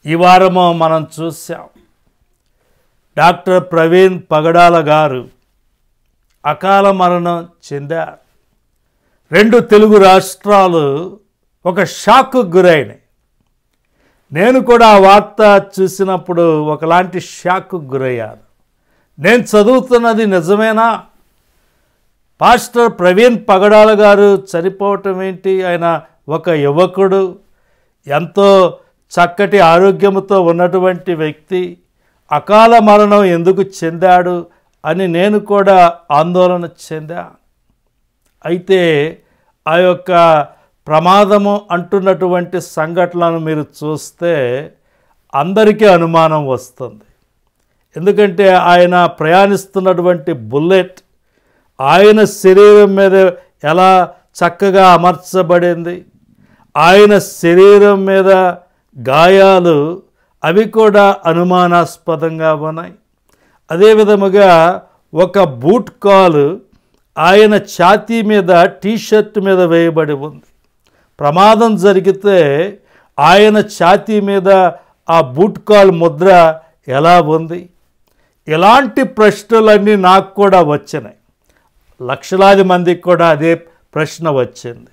ఈ వారము మనం చూసాం, డాక్టర్ ప్రవీణ్ పగడాల గారు అకాల మరణం చెందారు. 2 తెలుగు రాష్ట్రాలు ఒక షాక్కు గురైనాయి. నేను కూడా ఆ వార్త చూసినప్పుడు ఒకలాంటి షాక్కు గురయ్యాను. నేను చదువుతున్నది నిజమేనా? పాస్టర్ ప్రవీణ్ పగడాల గారు చనిపోవటం ఏంటి? ఆయన ఒక యువకుడు, ఎంతో చక్కటి ఆరోగ్యంతో ఉన్నటువంటి వ్యక్తి అకాల మరణం ఎందుకు చెందాడు అని నేను కూడా ఆందోళన చెందాను. అయితే ఆ యొక్క ప్రమాదము అంటున్నటువంటి సంఘటనలను మీరు చూస్తే అందరికీ అనుమానం వస్తుంది. ఎందుకంటే ఆయన ప్రయాణిస్తున్నటువంటి బుల్లెట్ ఆయన శరీరం మీద ఎలా చక్కగా అమర్చబడింది, ఆయన శరీరం మీద గాయాలు అవి కూడా అనుమానాస్పదంగా ఉన్నాయి. అదేవిధముగా ఒక బూట్ కాలు ఆయన ఛాతీ మీద టీషర్ట్ మీద వేయబడి ఉంది. ప్రమాదం జరిగితే ఆయన ఛాతీ మీద ఆ బూట్ కాల్ ముద్ర ఎలా ఉంది? ఇలాంటి ప్రశ్నలన్నీ నాకు కూడా వచ్చినాయి. లక్షలాది మందికి కూడా అదే ప్రశ్న వచ్చింది.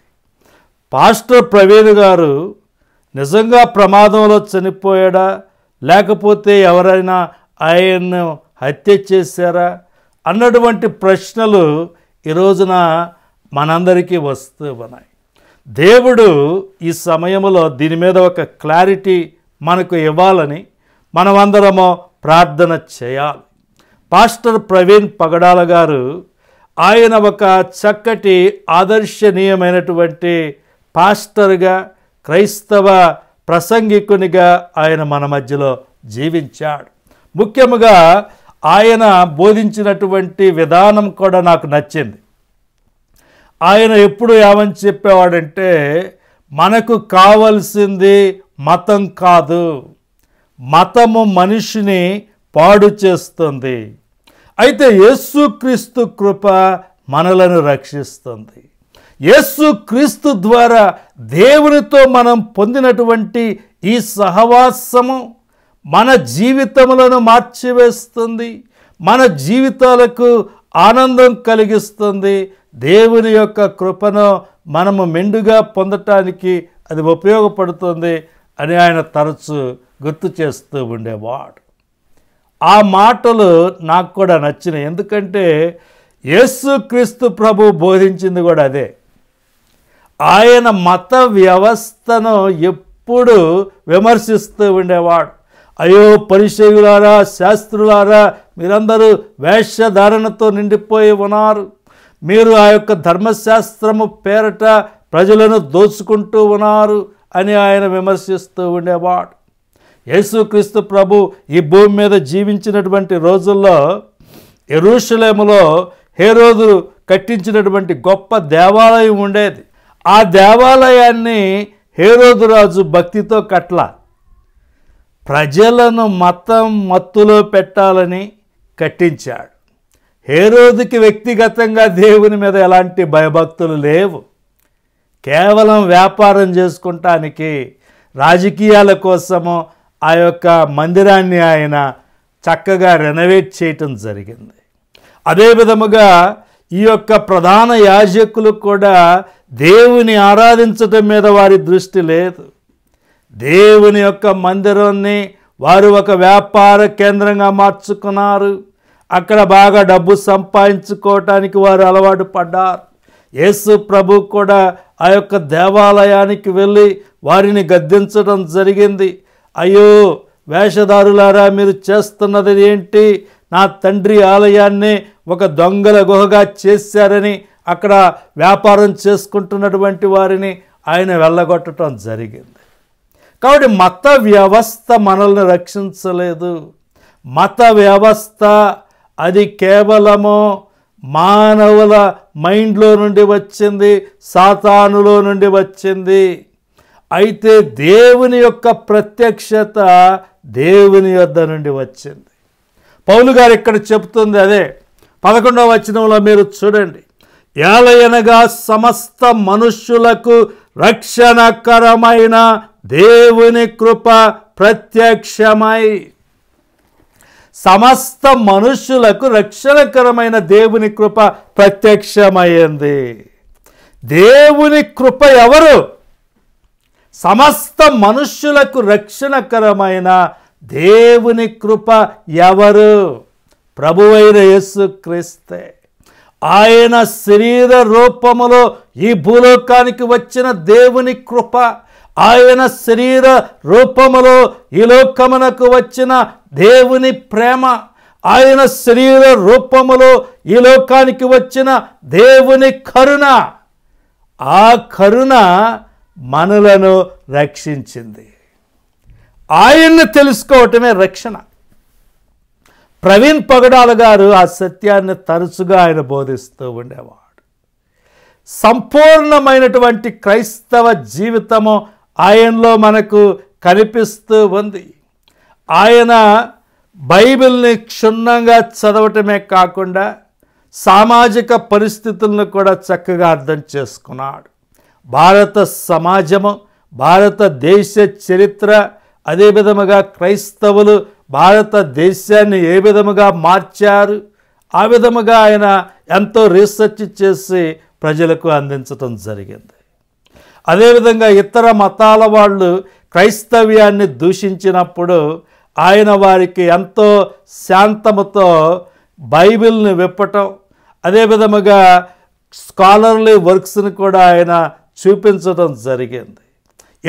పాస్టర్ ప్రవీణ్ గారు నిజంగా ప్రమాదంలో చనిపోయాడా, లేకపోతే ఎవరైనా ఆయన్ను హత్య చేశారా అన్నటువంటి ప్రశ్నలు ఈ రోజున మనందరికీ వస్తూ ఉన్నాయి. దేవుడు ఈ సమయంలో దీని మీద ఒక క్లారిటీ మనకు ఇవ్వాలని మనమందరము ప్రార్థన చేయాలి. పాస్టర్ ప్రవీణ్ పగడాల గారు ఆయన ఒక చక్కటి ఆదర్శనీయమైనటువంటి పాస్టర్గా, క్రైస్తవ ప్రసంగికునిగా ఆయన మన మధ్యలో జీవించాడు. ముఖ్యముగా ఆయన బోధించినటువంటి విధానం కూడా నాకు నచ్చింది. ఆయన ఎప్పుడు ఏమని చెప్పేవాడంటే, మనకు కావలసింది మతం కాదు, మతము మనిషిని పాడు చేస్తుంది, అయితే యేసుక్రీస్తు కృప మనలను రక్షిస్తుంది. యేసుక్రీస్తు ద్వారా దేవునితో మనం పొందినటువంటి ఈ సహవాసము మన జీవితములను మార్చివేస్తుంది, మన జీవితాలకు ఆనందం కలిగిస్తుంది. దేవుని యొక్క కృపను మనము మెండుగా పొందటానికి అది ఉపయోగపడుతుంది అని ఆయన తరచు గుర్తు చేస్తూ ఉండేవాడు. ఆ మాటలు నాకు కూడా నచ్చినాయి. ఎందుకంటే యేసుక్రీస్తు ప్రభు బోధించింది కూడా అదే. ఆయన మత వ్యవస్థను ఎప్పుడు విమర్శిస్తూ ఉండేవాడు. అయ్యో పరిసయ్యులారా, శాస్త్రులారా, మీరందరూ వేషధారణతో నిండిపోయి ఉన్నారు, మీరు ఆ యొక్క ధర్మశాస్త్రము పేరట ప్రజలను దోచుకుంటూ ఉన్నారు అని ఆయన విమర్శిస్తూ ఉండేవాడు. యేసుక్రీస్తు ప్రభు ఈ భూమి మీద జీవించినటువంటి రోజుల్లో యెరూషలేములో హేరోదు కట్టించినటువంటి గొప్ప దేవాలయం ఉండేది. ఆ దేవాలయాన్ని హేరోదు రాజు భక్తితో కట్ల, ప్రజలను మతం మత్తులో పెట్టాలని కట్టించాడు. హేరోదుకి వ్యక్తిగతంగా దేవుని మీద ఎలాంటి భయభక్తులు లేవు. కేవలం వ్యాపారం చేసుకుంటానికి, రాజకీయాల కోసము ఆ యొక్క మందిరాన్ని ఆయన చక్కగా రెనోవేట్ చేయటం జరిగింది. అదే విధముగా ఈ యొక్క ప్రధాన యాజకులు కూడా దేవుని ఆరాధించటం మీద వారి దృష్టి లేదు. దేవుని యొక్క మందిరాన్ని వారు ఒక వ్యాపార కేంద్రంగా మార్చుకున్నారు. అక్కడ బాగా డబ్బు సంపాదించుకోవటానికి వారు అలవాటు పడ్డారు. యేసు ప్రభు కూడా ఆ యొక్క దేవాలయానికి వెళ్ళి వారిని గద్దించడం జరిగింది. అయ్యో వేషధారులారా, మీరు చేస్తున్నది ఏంటి? నా తండ్రి ఆలయాన్ని ఒక దొంగల గుహగా చేశారని అక్కడ వ్యాపారం చేసుకుంటున్నటువంటి వారిని ఆయన వెళ్ళగొట్టడం జరిగింది. కాబట్టి మత వ్యవస్థ మనల్ని రక్షించలేదు. మత వ్యవస్థ అది కేవలము మానవుల మైండ్లో నుండి వచ్చింది, సాతానులో నుండి వచ్చింది. అయితే దేవుని యొక్క ప్రత్యక్షత దేవుని యొద్ద నుండి వచ్చింది. పౌలు గారు ఇక్కడ చెప్తుంది అదే. 11వ వచనంలో మీరు చూడండి, ఏలయనగా సమస్త మనుష్యులకు రక్షణకరమైన దేవుని కృప ప్రత్యక్షమై సమస్త మనుష్యులకు రక్షణకరమైన దేవుని కృప ప్రత్యక్షమైంది. దేవుని కృప ఎవరు? సమస్త మనుష్యులకు రక్షణకరమైన దేవుని కృప ఎవరు? ప్రభువైన యేసుక్రీస్తే. ఆయన శరీర రూపములో ఈ భూలోకానికి వచ్చిన దేవుని కృప, ఆయన శరీర రూపములో ఈ లోకమునకు వచ్చిన దేవుని ప్రేమ, ఆయన శరీర రూపములో ఈ లోకానికి వచ్చిన దేవుని కరుణ, ఆ కరుణ మనలను రక్షించింది. ఆయన్ని తెలుసుకోవటమే రక్షణ. ప్రవీణ్ పగడాల గారు ఆ సత్యాన్ని తరచుగా ఆయన బోధిస్తూ ఉండేవాడు. సంపూర్ణమైనటువంటి క్రైస్తవ జీవితము ఆయనలో మనకు కనిపిస్తూ ఉంది. ఆయన బైబిల్ని క్షుణ్ణంగా చదవటమే కాకుండా సామాజిక పరిస్థితులను కూడా చక్కగా అర్థం చేసుకున్నాడు. భారత సమాజము, భారతదేశ చరిత్ర, అదే విధముగా క్రైస్తవులు భారతదేశాన్ని ఏ విధముగా మార్చారు, ఆ విధముగా ఆయన ఎంతో రీసెర్చ్ చేసి ప్రజలకు అందించటం జరిగింది. అదేవిధంగా ఇతర మతాల వాళ్ళు క్రైస్తవ్యాన్ని దూషించినప్పుడు ఆయన వారికి ఎంతో శాంతముతో బైబిల్ని విప్పటం, అదే విధముగా స్కాలర్లీ వర్క్స్ని కూడా ఆయన చూపించడం జరిగింది.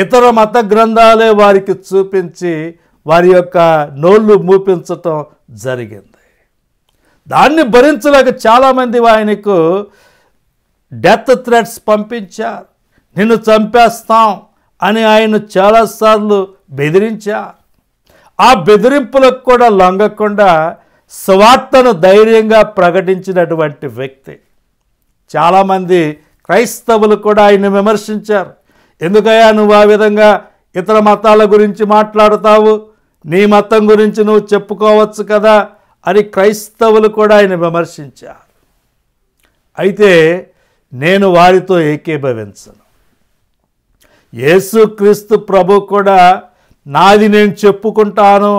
ఇతర మత గ్రంథాలే వారికి చూపించి వారి యొక్క నోళ్ళు మూపించటం జరిగింది. దాన్ని భరించలేక చాలామంది ఆయనకు డెత్ థ్రెట్స్ పంపించారు. నిన్ను చంపేస్తాం అని ఆయన చాలాసార్లు బెదిరించారు. ఆ బెదిరింపులకు కూడా లొంగకుండా సువార్తను ధైర్యంగా ప్రకటించినటువంటి వ్యక్తి. చాలామంది క్రైస్తవులు కూడా ఆయన్ని విమర్శించారు. ఎందుకయ్యా నువ్వు ఆ విధంగా ఇతర మతాల గురించి మాట్లాడుతావు, నీ మతం గురించి నువ్వు చెప్పుకోవచ్చు కదా అని క్రైస్తవులు కూడా ఆయన విమర్శించారు. అయితే నేను వారితో ఏకీభవించను. యేసుక్రీస్తు ప్రభు కూడా నాది నేను చెప్పుకుంటాను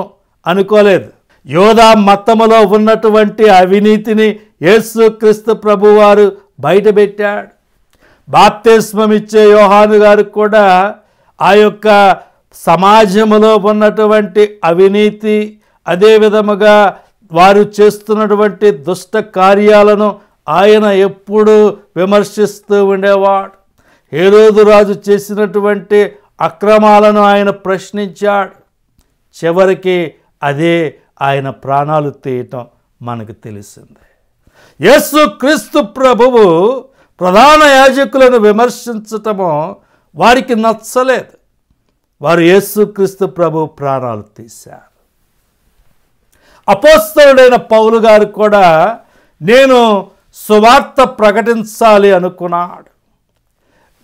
అనుకోలేదు. యోధా మతములో ఉన్నటువంటి అవినీతిని యేసుక్రీస్తు ప్రభు వారు బయటపెట్టాడు. బాప్తిస్మం ఇచ్చే యోహాను గారు కూడా ఆ యొక్క సమాజంలో ఉన్నటువంటి అవినీతి, అదే విధముగా వారు చేస్తున్నటువంటి దుష్ట కార్యాలను ఆయన ఎప్పుడూ విమర్శిస్తూ ఉండేవాడు. హేరోదు రాజు చేసినటువంటి అక్రమాలను ఆయన ప్రశ్నించాడు. చివరికి అదే ఆయన ప్రాణాలు తీయటం మనకు తెలిసిందే. యేసుక్రీస్తు ప్రభువు ప్రధాన యాజకులను విమర్శించటము వారికి నచ్చలేదు. వారు యేసుక్రీస్తు ప్రభు ప్రాణాలు తీశారు. అపోస్తలుడైన పౌలు గారు కూడా నేను సువార్త ప్రకటించాలి అనుకున్నాడు.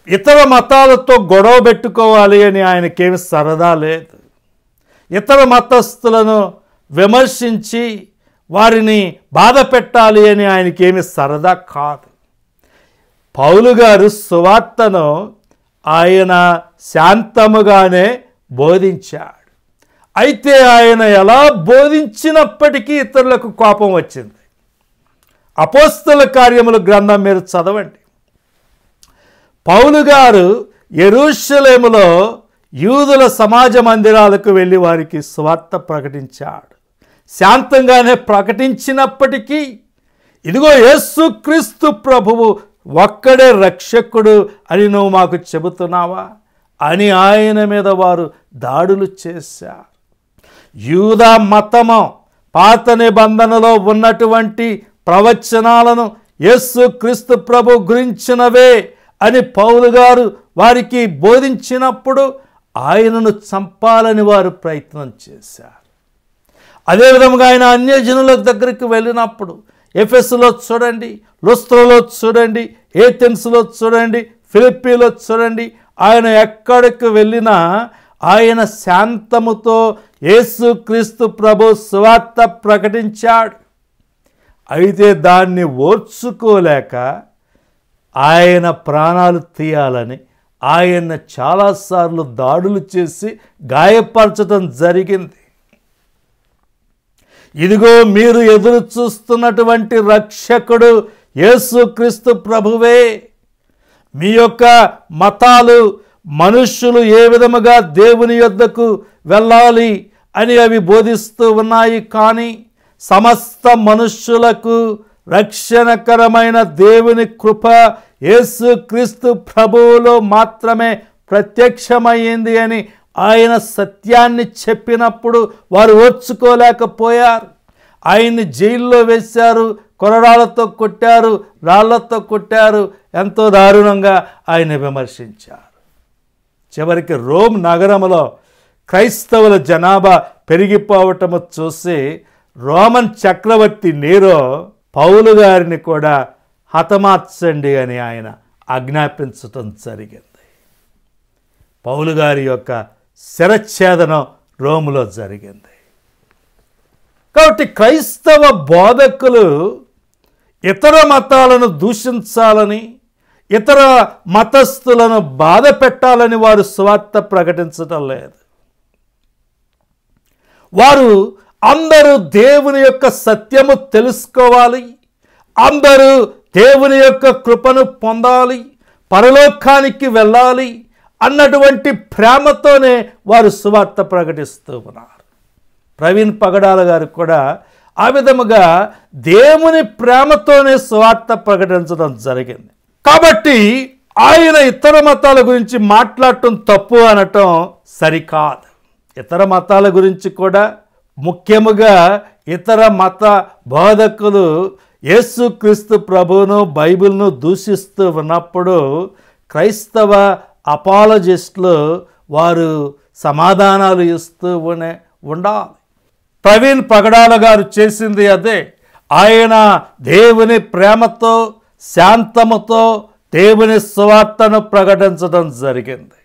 ఇతర మతాలతో గొడవ పెట్టుకోవాలి అని ఆయనకేమి సరదా లేదు. ఇతర మతస్థులను విమర్శించి వారిని బాధ పెట్టాలి అని ఆయనకేమి సరదా కాదు. పౌలు గారు సువార్తను ఆయన శాంతముగానే బోధించాడు. అయితే ఆయన ఎలా బోధించినప్పటికీ ఇతరులకు కోపం వచ్చింది. అపోస్తల కార్యముల గ్రంథం మీరు చదవండి. పౌలు గారు యెరూషలేములో యూదుల సమాజ మందిరాలకు వెళ్ళి వారికి సువార్త ప్రకటించాడు. శాంతంగానే ప్రకటించినప్పటికీ ఇదిగో యేసుక్రీస్తు ప్రభువు ఒక్కడే రక్షకుడు అని నువ్వు మాకు చెబుతున్నావా అని ఆయన మీద వారు దాడులు చేశారు. యూదా మతము పాత నిబంధనలో ఉన్నటువంటి ప్రవచనాలను యేసుక్రీస్తు ప్రభు గురించినవే అని పౌలు గారు వారికి బోధించినప్పుడు ఆయనను చంపాలని వారు ప్రయత్నం చేశారు. అదేవిధంగా ఆయన అన్యజనుల దగ్గరికి వెళ్ళినప్పుడు ఎఫెసులో చూడండి, లుస్త్రలో చూడండి, ఏథెన్స్లో చూడండి, ఫిలిప్పీలో చూడండి, ఆయన ఎక్కడికి వెళ్ళినా ఆయన శాంతముతో యేసుక్రీస్తు ప్రభు సువార్త ప్రకటించాడు. అయితే దాన్ని ఓర్చుకోలేక ఆయన ప్రాణాలు తీయాలని ఆయన చాలాసార్లు దాడులు చేసి గాయపరచడం జరిగింది. ఇదిగో మీరు ఎదురు చూస్తున్నటువంటి రక్షకుడు యేసుక్రీస్తు ప్రభువే. మీ యొక్క మతాలు మనుష్యులు ఏ విధముగా దేవుని యొద్దకు వెళ్ళాలి అని అవి బోధిస్తూ ఉన్నాయి, కానీ సమస్త మనుష్యులకు రక్షణకరమైన దేవుని కృప యేసుక్రీస్తు ప్రభువులో మాత్రమే ప్రత్యక్షమైంది అని ఆయన సత్యాన్ని చెప్పినప్పుడు వారు ఓర్చుకోలేకపోయారు. ఆయన్ని జైల్లో వేశారు, కొరడాలతో కొట్టారు, రాళ్లతో కొట్టారు, ఎంతో దారుణంగా ఆయన విమర్శించారు. చివరికి రోమ్ నగరంలో క్రైస్తవుల జనాభా పెరిగిపోవటము చూసి రోమన్ చక్రవర్తి నీరో పౌలు గారిని కూడా హతమార్చండి అని ఆయన ఆజ్ఞాపించటం జరిగింది. పౌలు గారి యొక్క శిరచ్ఛేదనం రోములో జరిగింది. కాబట్టి క్రైస్తవ బోధకులు ఇతర మతాలను దూషించాలని, ఇతర మతస్థులను బాధ పెట్టాలని వారు సువార్త ప్రకటించటం లేదు. వారు అందరూ దేవుని యొక్క సత్యము తెలుసుకోవాలి, అందరూ దేవుని యొక్క కృపను పొందాలి, పరలోకానికి వెళ్ళాలి అన్నటువంటి ప్రేమతోనే వారు సువార్త ప్రకటిస్తూ ఉన్నారు. ప్రవీణ్ పగడాల గారు కూడా ఆ విధముగా దేవుని ప్రేమతోనే సువార్త ప్రకటించడం జరిగింది. కాబట్టి ఆయన ఇతర మతాల గురించి మాట్లాడటం తప్పు అనటం సరికాదు. ఇతర మతాల గురించి కూడా, ముఖ్యముగా ఇతర మత బోధకులు యేసుక్రీస్తు ప్రభువును బైబిల్ను దూషిస్తూ ఉన్నప్పుడు క్రైస్తవ అపాలజిస్టులు వారు సమాధానాలు ఇస్తూ ఉండాలి. ప్రవీణ్ పగడాల గారు చేసింది అదే. ఆయన దేవుని ప్రేమతో, శాంతముతో దేవుని సువార్తను ప్రకటించడం జరిగింది.